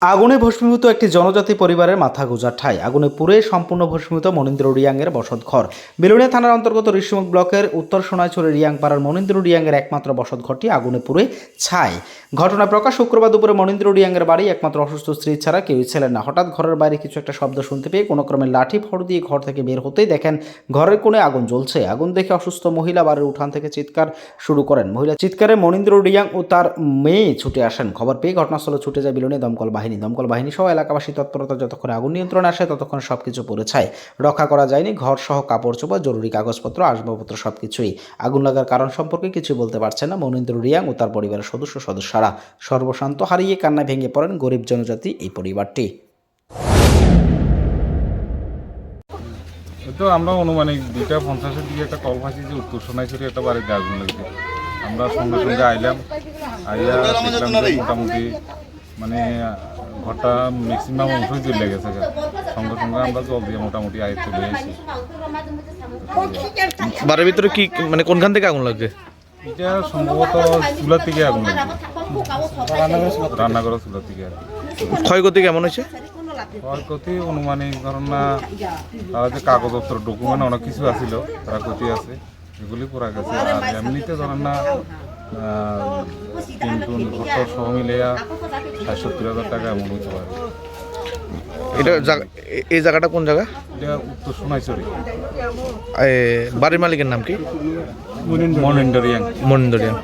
আগুনে ভস্মীভূত একটি জনজাতি পরিবারের মাথা গোঁজার ঠাঁই। আগুনে পুড়ে সম্পূর্ণ ভস্মীভূত মনিন্দ্র রিয়াংয়ের বসতঘর। বিলোনিয়া থানার অন্তর্গত ঋষিমুখ ব্লকের উত্তর সোনাইছড়ি রিয়াংপাড়ার মনিন্দ্র রিয়াংয়ের একমাত্র বসতঘরটি আগুনে পুড়ে ছাই। ঘটনা প্রকাশ শুক্রবার দুপুরে মনিন্দ্র রিয়াংয়ের বাড়ি। একমাত্র অসুস্থ স্ত্রী ছাড়া কেউই ছিলেন না। হঠাৎ ঘরের বাইরে কিছু একটা শব্দ শুনতে পেয়ে কোনো ক্রমে লাঠি ফড় দিয়ে ঘর থেকে বের হতেই দেখেন ঘরের কোণে আগুন জ্বলছে। আগুন দেখে অসুস্থ মহিলা বাড়ির উঠান থেকে চিৎকার শুরু করেন। মহিলা চিৎকারে মনিন্দ্র রিয়াং ও তার মেয়ে ছুটে আসেন। খবর পেয়ে ঘটনাস্থলে ছুটে যায় বিলোনিয়া দমকল বাহিনী সহ এলাকাবাসী তৎপরতা। যতক্ষণে আগুন নিয়ন্ত্রণে আসে ততক্ষণ সবকিছু পুড়ে ছাই। রক্ষা করা যায়নি ঘর সহ কাপড় চোপড়, জরুরি কাগজপত্র, আসবাবপত্র সবকিছুই। আগুন লাগার কারণ সম্পর্কে কিছু বলতে পারছেন না মনিন্দ্র রিয়াং ও তার পরিবারের সদস্যরা। সর্বশান্ত হারিয়ে কান্নায় ভেঙে পড়েন গরিব জনজাতি এই পরিবারটি। তো আমরা অনুমানিক 2:50-এর দিকে একটা কল পাইছি যে উত্তর সোনাইছড়ি একটা বাড়িতে আগুন লাগছে। আমরা সঙ্গে সঙ্গে আইলাম, আইয়া দেখলাম যে মোটামুটি মানে ঘরটা ম্যাক্সিমাম অংশই জ্বলে গেছে। সঙ্গে সঙ্গে আমরা জল দিয়ে মোটামুটি আয় চলে এসেছি। বাড়ির ভিতরে কি মানে কোনখান থেকে আগুন লাগছে? এটা সম্ভবত চুলার থেকে আগুন লাগছে, রান্নাঘরের চুলার থেকে। ক্ষয়ক্ষতি কেমন হয়েছে? ক্ষয়ক্ষতি অনুমানিক ধরেন না যে কাগজপত্র, ডকুমেন্ট অনেক কিছু আছিল, তারা ক্ষতি আছে, এগুলি পুরা গেছে। আর এমনিতে ধরেন না কিন্তু ঘর সহ মিলিয়া 60-70 হাজার টাকা এমন হতে পারে। এটা এই জায়গাটা কোন জায়গা? এটা উত্তর সোনাইছড়ি। বাড়ির মালিকের নাম কি? মনিন্দ্র রিয়াং। মনিন্দ্র রিয়াং।